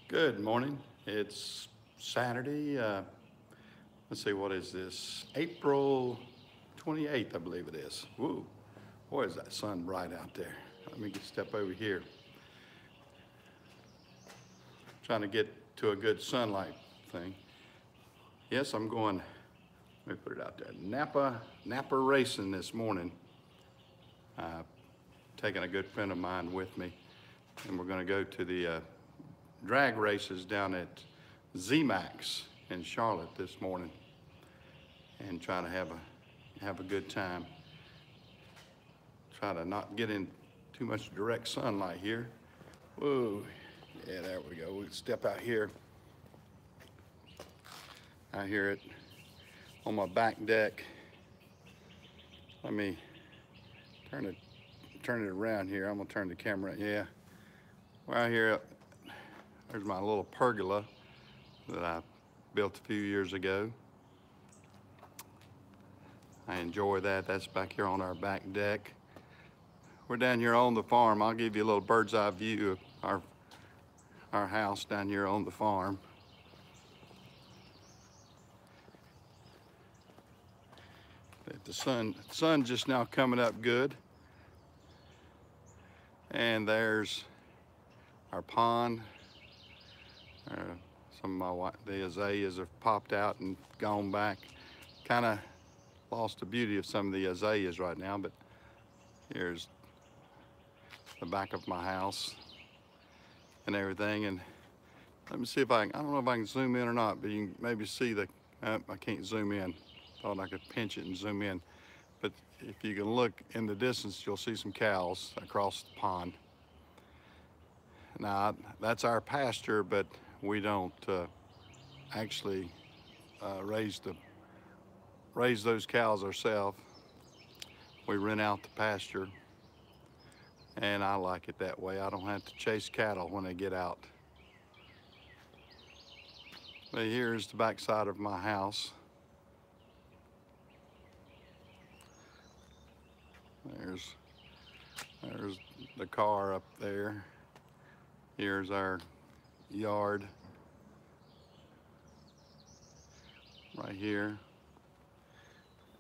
Good morning. It's Saturday. Let's see, what is this? April 28th, I believe it is. Woo, boy, is that sun bright out there. Let me step over here. Trying to get to a good sunlight thing. Yes, I'm going, let me put it out there. Napa racing this morning. Taking a good friend of mine with me, and we're going to go to the drag races down at ZMAX in Charlotte this morning, and try to have a good time. Try to not get in too much direct sunlight here. Whoa, yeah, there we go. We step out here. I hear it on my back deck. Let me turn it around here. I'm gonna turn the camera. Yeah, right here. There's my little pergola that I built a few years ago. I enjoy that. That's back here on our back deck. We're down here on the farm. I'll give you a little bird's eye view of our house down here on the farm. The sun's just now coming up good. And there's our pond. Some of the azaleas have popped out and gone back. Kind of lost the beauty of some of the azaleas right now, but here's the back of my house and everything. And let me see if I don't know if I can zoom in or not, but you can maybe see I can't zoom in. Thought I could pinch it and zoom in. But if you can look in the distance, you'll see some cows across the pond. Now, that's our pasture, but we don't actually raise those cows ourselves. We rent out the pasture, and I like it that way. I don't have to chase cattle when they get out. But here's the back side of my house. There's the car up there. Here's our yard right here.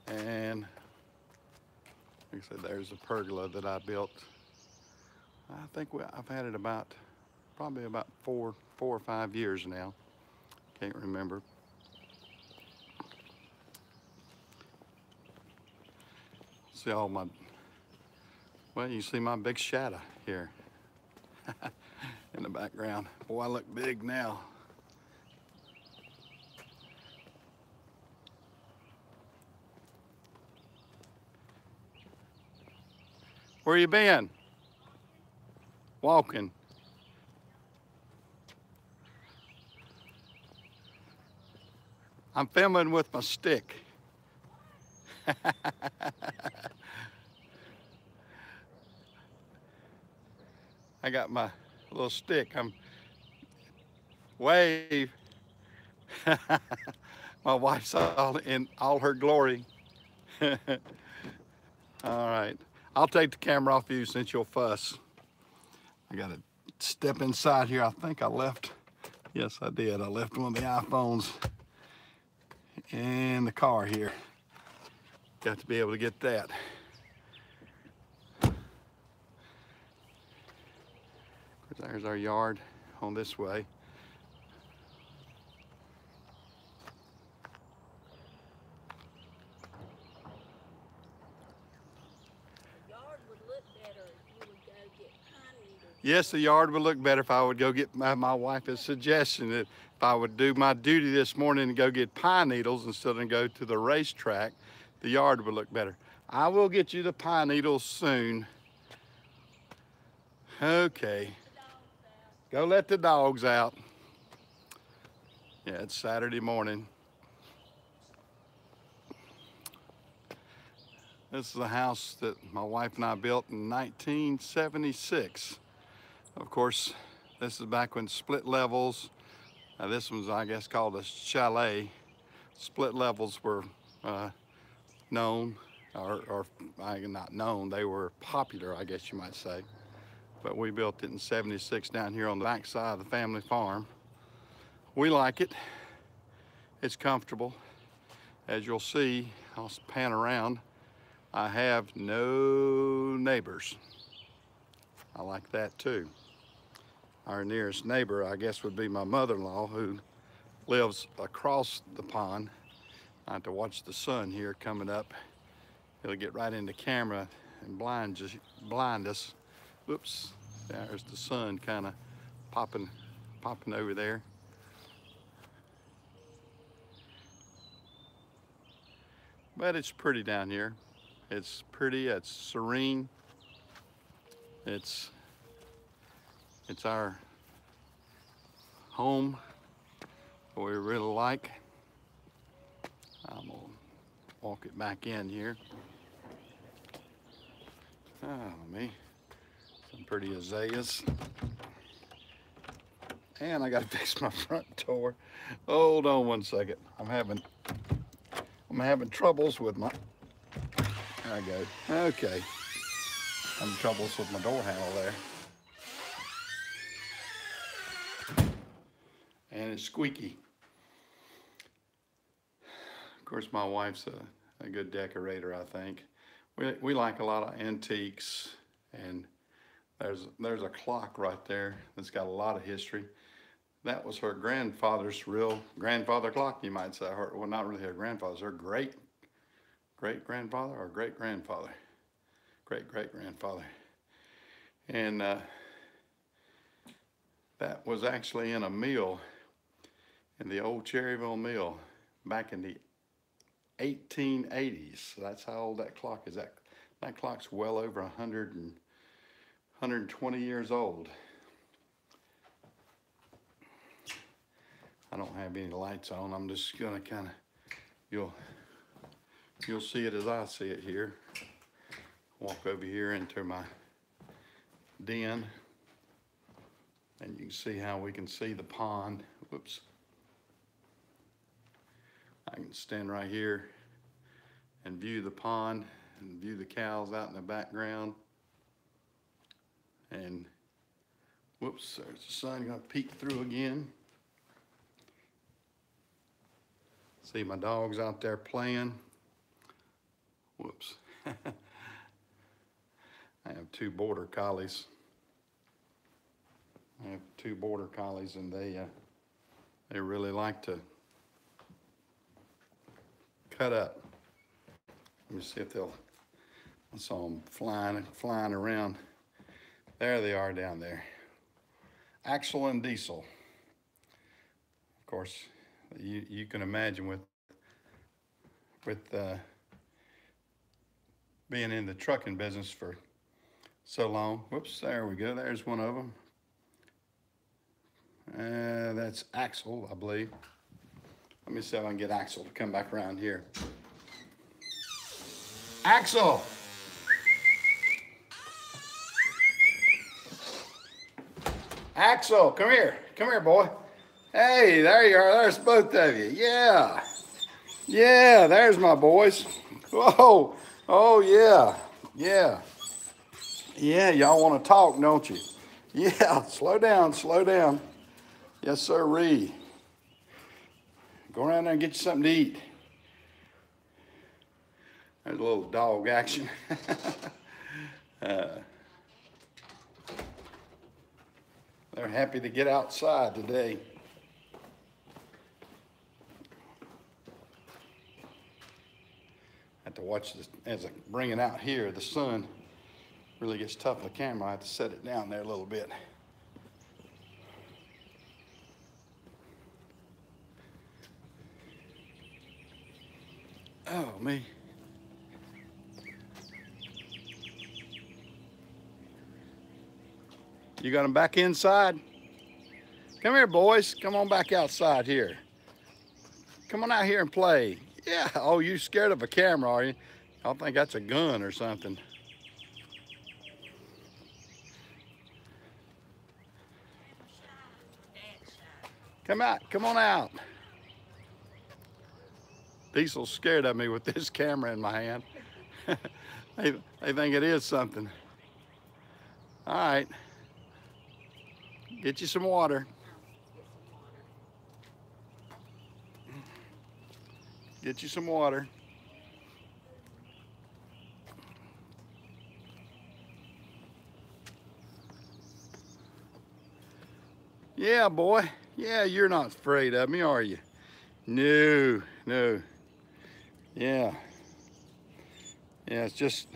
And like I said, there's a pergola that I built. I think I've had it probably about four or 5 years now. Can't remember. See all my, well, you see my big shadow here in the background. Boy, I look big now. Where you been? Walking. I'm filming with my stick. I got my little stick. I'm wave. My wife's all in all her glory. All right, I'll take the camera off you since you'll fuss. I gotta step inside here. I think I left, yes I did. I left one of the iPhones in the car here. Got to be able to get that. There's our yard on this way. Yes, the yard would look better if I would go get, my wife's suggestion that if I would do my duty this morning and go get pine needles instead of go to the racetrack, the yard would look better. I will get you the pine needles soon. Okay. Go let the dogs out. Yeah, it's Saturday morning. This is the house that my wife and I built in 1976. Of course, this is back when split levels, this one's I guess called a chalet. Split levels were known, or not known, they were popular, I guess you might say. But we built it in '76 down here on the back side of the family farm. We like it. It's comfortable. As you'll see, I'll pan around. I have no neighbors. I like that too. Our nearest neighbor, I guess, would be my mother-in-law, who lives across the pond. I have to watch the sun here coming up. It'll get right into camera and blind us. Whoops, there's the sun kind of popping over there. But it's pretty down here. It's pretty, it's serene. It's our home, we really like. I'm gonna walk it back in here. Some pretty azaleas. And I gotta fix my front door. Hold on one second. I'm having troubles with my, there I go. Okay. I'm having troubles with my door handle there. And it's squeaky. Of course, my wife's a good decorator, I think. We like a lot of antiques, and there's a clock right there that's got a lot of history. That was her grandfather's real grandfather clock, you might say. Well, not really her grandfather's, her great-grandfather or great-grandfather. Great-great-grandfather. And that was actually in a mill, in the old Cherryville mill, back in the 1880s. So that's how old that clock is. That clock's well over 120 years old. I don't have any lights on. I'm just gonna kind of, you'll see it as I see it here. Walk over here into my den, and you can see how we can see the pond. Whoops. I can stand right here and view the pond and view the cows out in the background. And whoops, there's the sun gonna peek through again. See my dogs out there playing. Whoops. I have two border collies. And they really like to cut up. Let me see if they'll, I saw them flying around. There they are down there. Axel and Diesel. Of course, you can imagine with being in the trucking business for so long. Whoops, there we go. There's one of them. That's Axel, I believe. Let me see if I can get Axel to come back around here. Axel! Axel, come here. Come here, boy. Hey, there you are. There's both of you. Yeah. Yeah, there's my boys. Whoa. Oh, yeah. Yeah. Yeah, y'all want to talk, don't you? Yeah, slow down, slow down. Yes, sir-ree. Go around there and get you something to eat. There's a little dog action. They're happy to get outside today. I have to watch this as I bring it out here. The sun really gets tough on the camera. I have to set it down there a little bit. Oh, me. You got them back inside? Come here, boys. Come on back outside here. Come on out here and play. Yeah. Oh, you scared of a camera, are you? I think that's a gun or something. Come out. Come on out. Diesel's scared of me with this camera in my hand. They think it is something. All right. Get you some water. Get you some water. Yeah, boy. Yeah, you're not afraid of me, are you? No, no. Yeah. Yeah, it's just,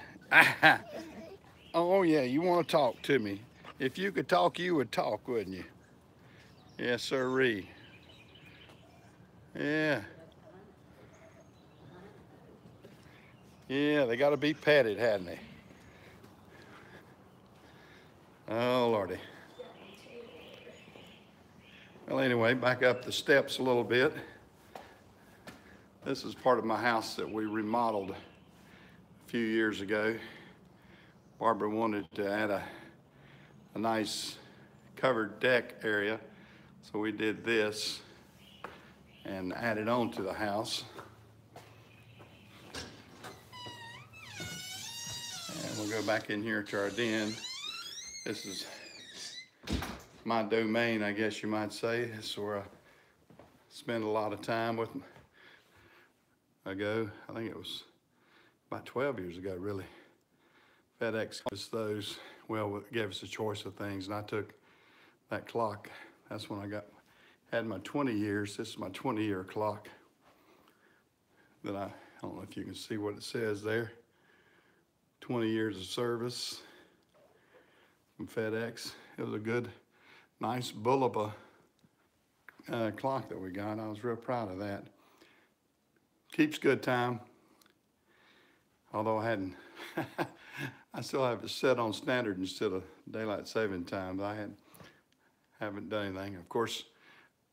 oh yeah, you want to talk to me. If you could talk, you would talk, wouldn't you? Yes, sirree. Yeah. Yeah, they got to be petted, hadn't they? Oh, Lordy. Well, anyway, back up the steps a little bit. This is part of my house that we remodeled a few years ago. Barbara wanted to add a nice covered deck area, so we did this and added on to the house. And we'll go back in here to our den. This is my domain, I guess you might say. This is where I spend a lot of time with ago. I think it was about 12 years ago, really. FedEx gave us those, well, gave us a choice of things, and I took that clock. That's when I had my 20 years. This is my 20-year clock that I don't know if you can see what it says there. 20 years of service from FedEx. It was a good, nice Bulova clock that we got. I was real proud of that. Keeps good time. Although I hadn't, I still have it set on standard instead of daylight saving time. But haven't done anything. Of course,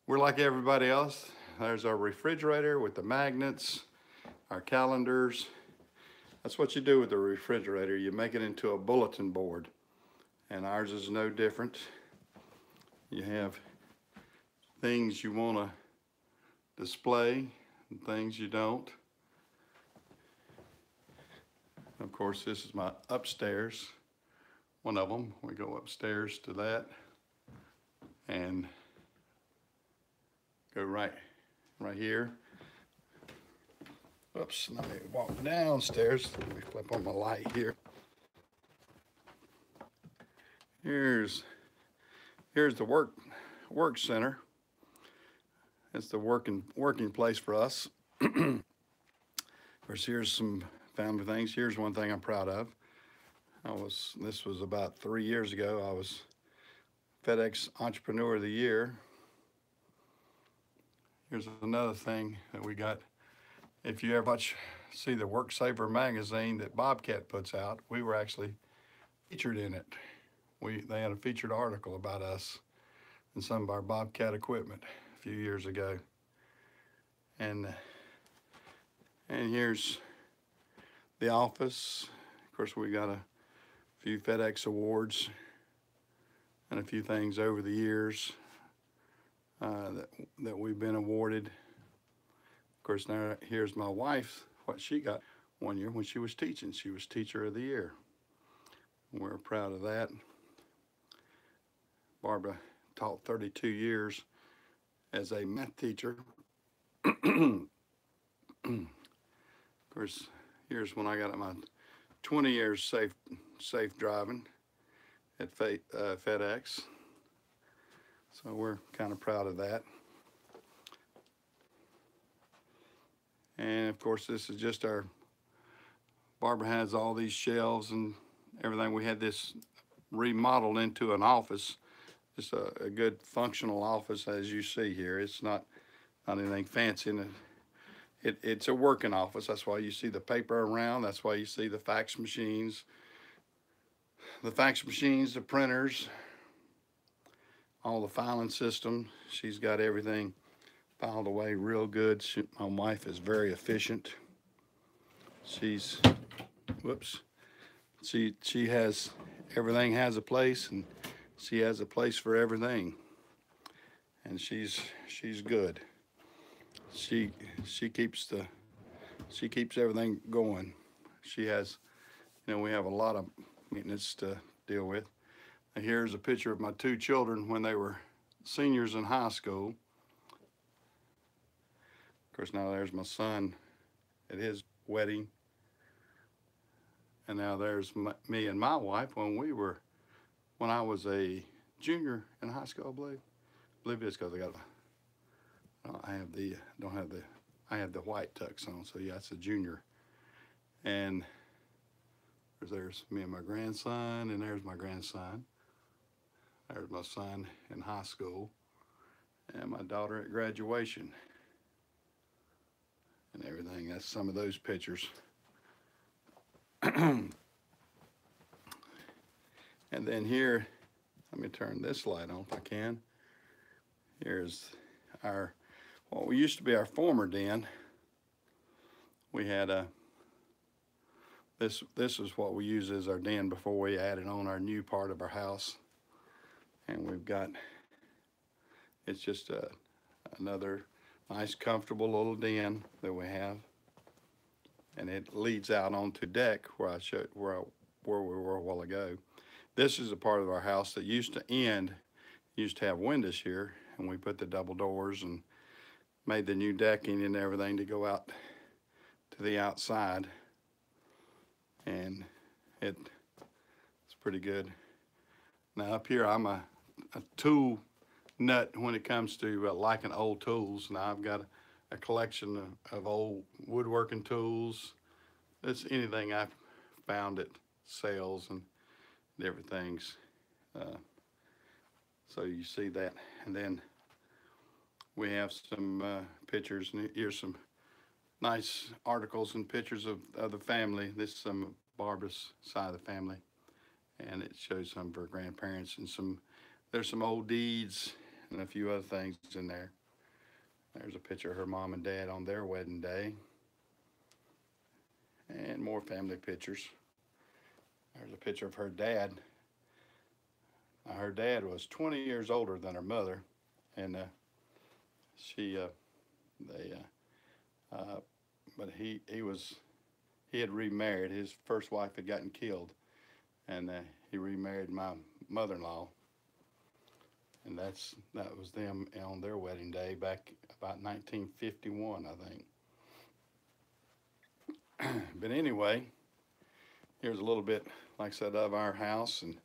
we're like everybody else. There's our refrigerator with the magnets, our calendars. That's what you do with the refrigerator. You make it into a bulletin board. And ours is no different. You have things you want to display and things you don't. Of course, this is my upstairs, one of them. We go upstairs to that and go right here. Oops, let me walk downstairs. Let me flip on my light here. Here's the work center. It's the working place for us. Of course, here's some family things. Here's one thing I'm proud of. This was about 3 years ago. I was FedEx Entrepreneur of the Year. Here's another thing that we got. If you ever see the WorkSaver magazine that Bobcat puts out, we were actually featured in it. They had a featured article about us and some of our Bobcat equipment a few years ago. And here's the office. Of course, we got a few FedEx awards and a few things over the years that we've been awarded. Of course, now here's my wife, what she got one year when she was teaching. She was Teacher of the Year. We're proud of that. Barbara taught 32 years as a math teacher. Of course, here's when I got my 20 years safe driving at FedEx. So we're kind of proud of that. And of course, this is just Barbara has all these shelves and everything. We had this remodeled into an office. Just a good functional office, as you see here. It's not anything fancy. It's a working office. That's why you see the paper around. That's why you see the fax machines. The printers, all the filing system. She's got everything filed away real good. My wife is very efficient. She has, everything has a place, and she has a place for everything. And she's good. She keeps everything going. She has, we have a lot of maintenance to deal with. And here's a picture of my two children when they were seniors in high school. Of course, now there's my son at his wedding. And now there's me and my wife when I was a junior in high school, I believe it is because I have the, don't have the, I have the white tux on, so yeah, it's a junior. And there's me and my grandson, and there's my grandson. There's my son in high school, and my daughter at graduation, and everything. That's some of those pictures. And then here, let me turn this light on if I can. Here's what used to be our former den. We had this is what we use as our den before we added on our new part of our house. And we've got, it's just another nice, comfortable little den that we have. And it leads out onto deck where where we were a while ago. This is a part of our house that used to have windows here, and we put the double doors and made the new decking and everything to go out to the outside. And it's pretty good. Now up here, I'm a tool nut when it comes to liking old tools. Now I've got a collection of old woodworking tools. It's anything I've found at sales and everything's. So you see that. And then we have some pictures, and here's some nice articles and pictures of the family. This is some of Barbara's side of the family, and it shows some of her grandparents and there's some old deeds and a few other things in there. There's a picture of her mom and dad on their wedding day, and more family pictures. There's a picture of her dad. Now, her dad was 20 years older than her mother, and but he had remarried. His first wife had gotten killed, and he remarried my mother-in-law, and that was them on their wedding day back about 1951, I think. But anyway, here's a little bit, like I said, of our house, and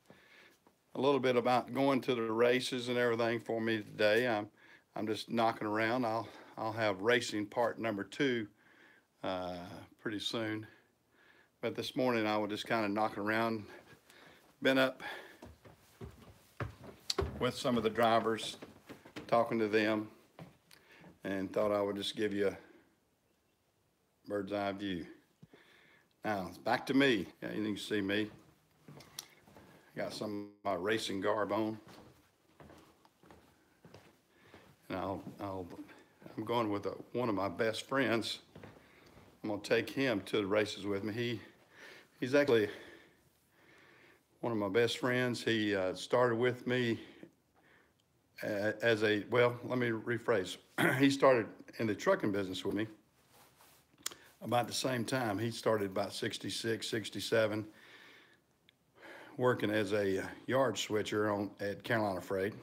a little bit about going to the races and everything for me today. I'm just knocking around. I'll have racing part number 2 pretty soon. But this morning I was just kind of knocking around. Been up with some of the drivers, talking to them, and thought I would just give you a bird's eye view. Now, it's back to me. Yeah, you can see me. Got some of my racing garb on. And I'm going with one of my best friends. I'm gonna take him to the races with me. He's actually one of my best friends. He started with me well, let me rephrase. He started in the trucking business with me about the same time. He started about 66, 67, working as a yard switcher at Carolina Freight.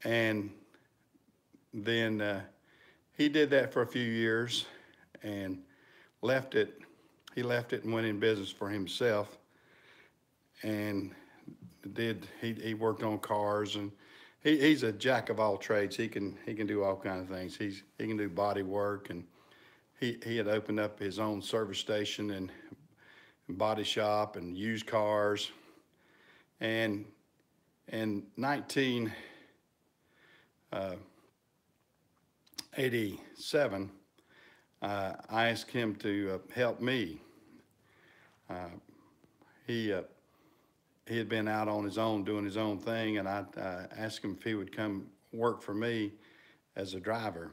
And then he did that for a few years and left it. He left it and went in business for himself, and he worked on cars, and he's a jack of all trades. He can do all kinds of things. He can do body work, and he had opened up his own service station and body shop and used cars. And in 1987, I asked him to help me. He had been out on his own doing his own thing, and I asked him if he would come work for me as a driver,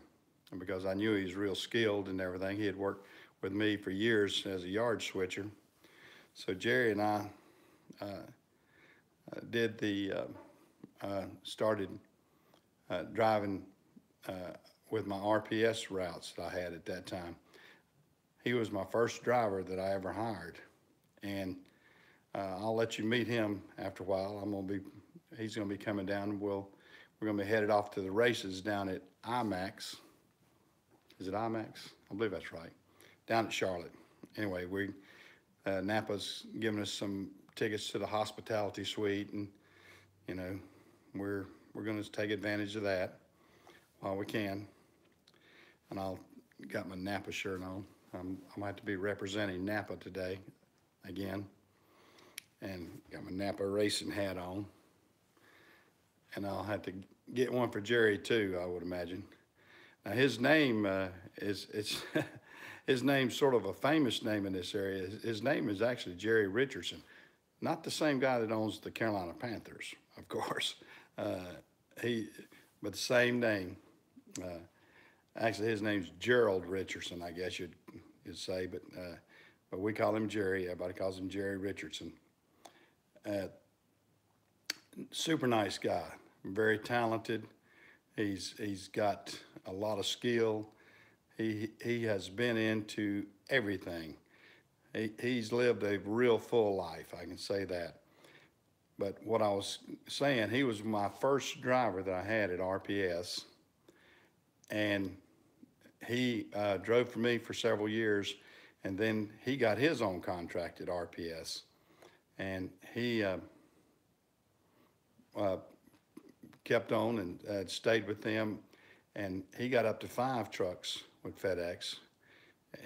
because I knew he was real skilled and everything. He had worked with me for years as a yard switcher. So Jerry and I started driving with my RPS routes that I had at that time. He was my first driver that I ever hired, and I'll let you meet him after a while. He's gonna be coming down. We're gonna be headed off to the races down at IMAX. Is it IMAX? I believe that's right. down at Charlotte. Anyway, Napa's giving us some tickets to the hospitality suite, and you know, we're going to take advantage of that while we can. And I'll got my Napa shirt on. I'm gonna have to be representing Napa today again, and got my Napa racing hat on. And I'll have to get one for Jerry too, I would imagine. Now his name it's his name's sort of a famous name in this area. His name is actually Jerry Richardson, not the same guy that owns the Carolina Panthers, of course. But the same name. Actually, his name's Gerald Richardson, I guess you'd say, but we call him Jerry. Everybody calls him Jerry Richardson. Super nice guy, very talented. He's got a lot of skill. He has been into everything. He's lived a real full life, I can say that. But what I was saying, he was my first driver that I had at RPS, and he drove for me for several years, and then he got his own contract at RPS, and he kept on and stayed with them, and he got up to 5 trucks with FedEx.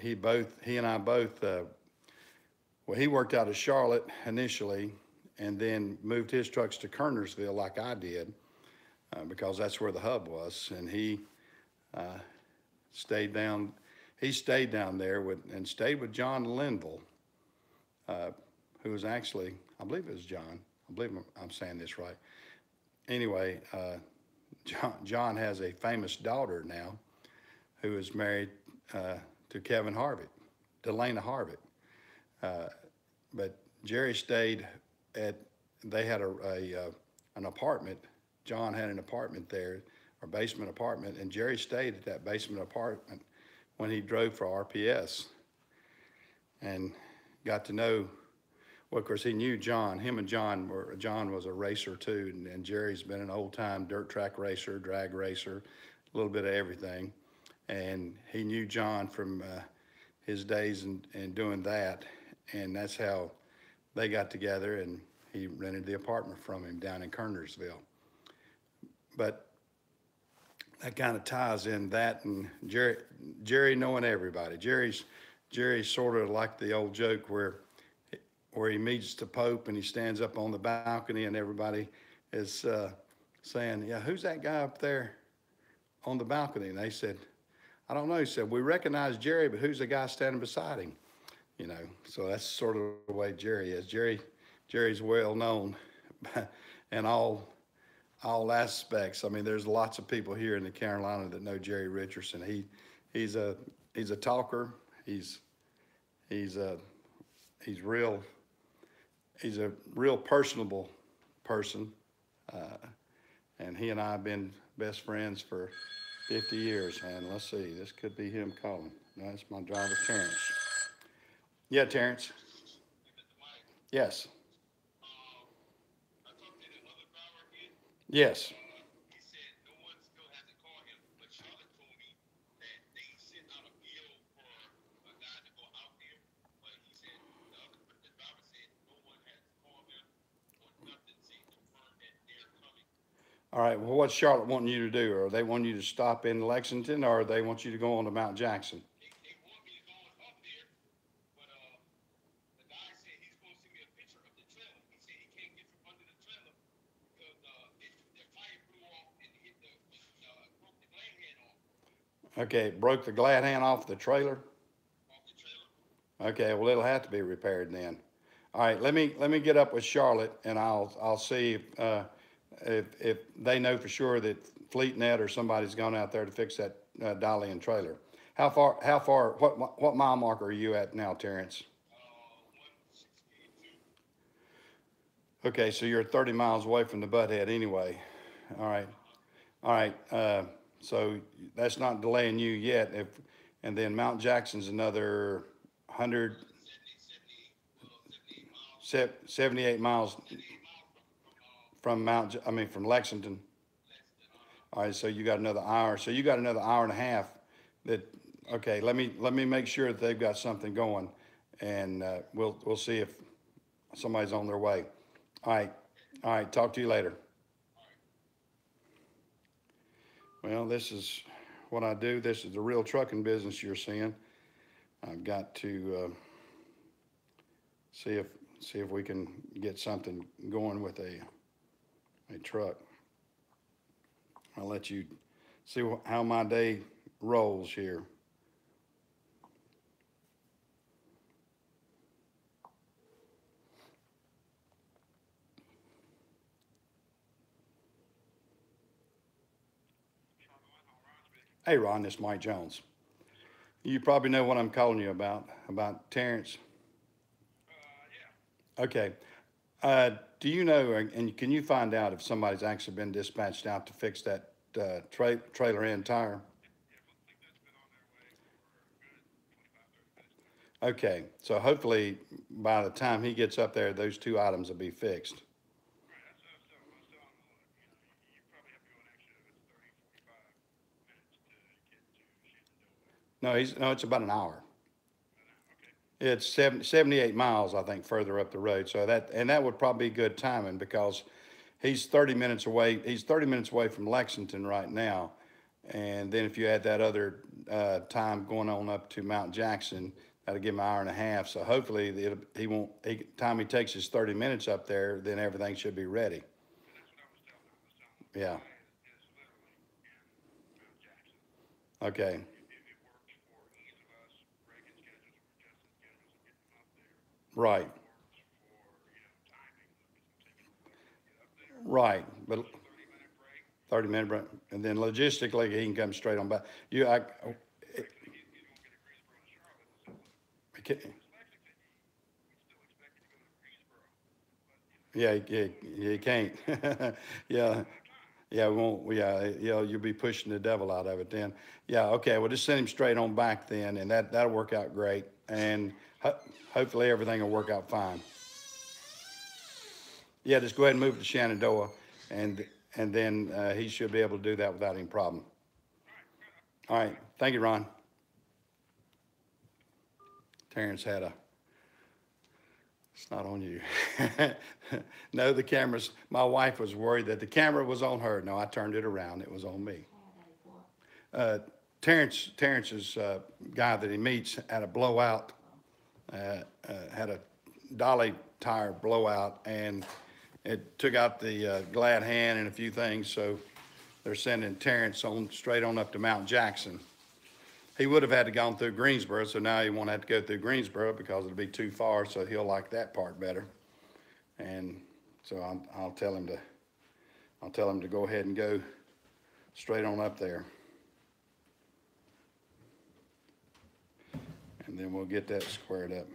He and I both, well, he worked out of Charlotte initially, and then moved his trucks to Kernersville like I did, because that's where the hub was, and he stayed down there and stayed with John Linville, who was actually, I believe it was John. I believe I'm saying this right. Anyway, John has a famous daughter now who is married to Kevin Harvick, Delana Harvick. But Jerry stayed they had an apartment. John had an apartment there, or basement apartment, and Jerry stayed at that basement apartment when he drove for RPS, and got to know, well, of course, he knew John. John was a racer too, and Jerry's been an old-time dirt track racer, drag racer, a little bit of everything. And he knew John from his days and doing that, and that's how they got together, and he rented the apartment from him down in Kernersville. But that kind of ties in that, and Jerry knowing everybody. Jerry's sort of like the old joke where he meets the Pope and he stands up on the balcony and everybody is saying, yeah, who's that guy up there on the balcony? And they said, I don't know. He said, we recognize Jerry, but who's the guy standing beside him? You know, so that's sort of the way Jerry is. Jerry's well known in all aspects. I mean, there's lots of people here in the Carolina that know Jerry Richardson. He's a talker. He's a real personable person, and he and I have been best friends for 50 years. And let's see, this could be him calling. No, that's my driver, Terrence. Yeah, Terrence. Yes. Yes. He said no one still hasn't called him, but Charlotte told me that they sent out a bill for a guy to go out there, but he said the driver said no one has called him or nothing saying confirm that they're coming. All right, well, what's Charlotte wanting you to do? Or they want you to stop in Lexington, or they want you to go on to Mount Jackson? They want me to go up there, but the guy said he's going to send me a picture of the trailer. He said he can't get from under the trailer because the tire blew off and hit broke the glad hand off. Okay, it broke the glad hand off the trailer? Off the trailer. Okay, well, it'll have to be repaired then. All right, let me get up with Charlotte, and I'll see if they know for sure that FleetNet or somebody's gone out there to fix that dolly and trailer. How far, what mile marker are you at now, Terrence? 162. Okay, so you're 30 miles away from the Butthead anyway. All right, so that's not delaying you yet. And then Mount Jackson's another 78 miles from Lexington. All right, so you got another hour. So you got another hour and a half that Okay, let me make sure that they've got something going, and we'll see if somebody's on their way. All right, all right. Talk to you later. Well, this is what I do. This is the real trucking business you're seeing. I've got to see if we can get something going with a truck. I'll let you see how my day rolls here. Hey, Ron, this is Mike Jones. You probably know what I'm calling you about Terrence. Okay. Do you know, and can you find out if somebody's actually been dispatched out to fix that trailer end tire? Okay, so hopefully by the time he gets up there, those two items will be fixed. No, it's about an hour. It's 78 miles, I think, further up the road. So that would probably be good timing because he's 30 minutes away. He's 30 minutes away from Lexington right now. And then if you add that other time going on up to Mount Jackson, that'll give him an hour and a half. So hopefully he won't, time he takes his 30 minutes up there, then everything should be ready. Yeah. Okay. Right. Right. But 30-minute break, and then logistically he can come straight on back. I yeah, you can't. Yeah, yeah, we won't. Yeah, you'll be pushing the devil out of it then. Yeah, okay. Well, just send him straight on back then, and that'll work out great. And hopefully everything will work out fine. Yeah, just go ahead and move to Shenandoah, and then he should be able to do that without any problem. All right. Thank you, Ron. Terrence had a. It's not on you. No, the cameras. My wife was worried that the camera was on her. No, I turned it around. It was on me. Uh, Terrence's guy that he meets had a blowout. Had a dolly tire blowout, and it took out the glad hand and a few things. So they're sending Terrence on straight on up to Mount Jackson. He would have had to gone through Greensboro, so now he won't have to go through Greensboro because it'll be too far. So he'll like that part better. And so I'll tell him to go ahead and go straight on up there. And then we'll get that squared up.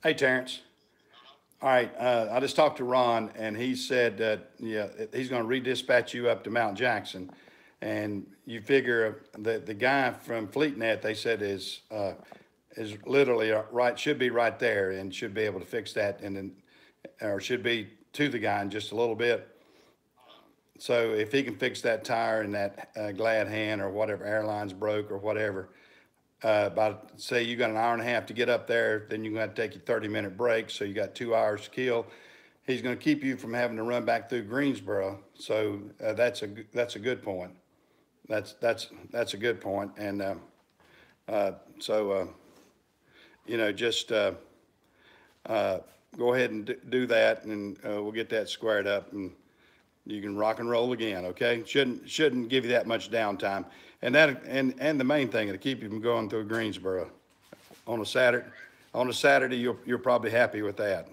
Hey, Terrence. All right, I just talked to Ron, and he said that yeah, he's going to redispatch you up to Mount Jackson, and you figure that the guy from FleetNet they said is literally right, should be right there, and should be able to fix that, and then or should be to the guy in just a little bit. So if he can fix that tire and that glad hand or whatever airlines broke or whatever, about say you got an hour and a half to get up there, then you're gonna have to take your 30-minute break, so you got 2 hours to kill. He's gonna keep you from having to run back through Greensboro, so that's a good point. That's a good point, and so just go ahead and do that, and we'll get that squared up, and you can rock and roll again. Okay, shouldn't give you that much downtime, and and the main thing to keep you from going through Greensboro on a Saturday. On a Saturday, you're probably happy with that.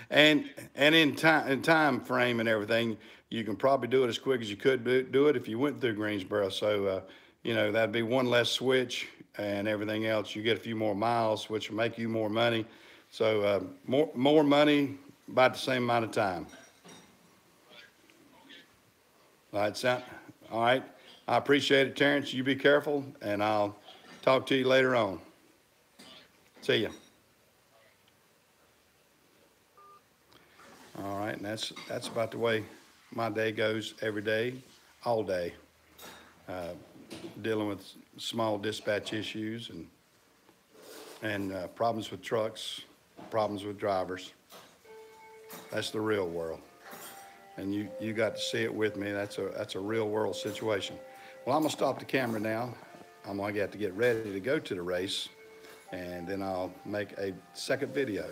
And in time frame and everything, you can probably do it as quick as you could do it if you went through Greensboro. So that'd be one less switch and everything else. You get a few more miles, which will make you more money. So more money, about the same amount of time. All right, sound all right. I appreciate it, Terrence. You be careful, and I'll Talk to you later on. See ya. All right, and that's about the way my day goes every day, all day. Dealing with small dispatch issues and problems with trucks, problems with drivers. That's the real world. And you got to see it with me. That's a real world situation. Well, I'm gonna stop the camera now. I'm gonna have to get ready to go to the race, and then I'll make a second video.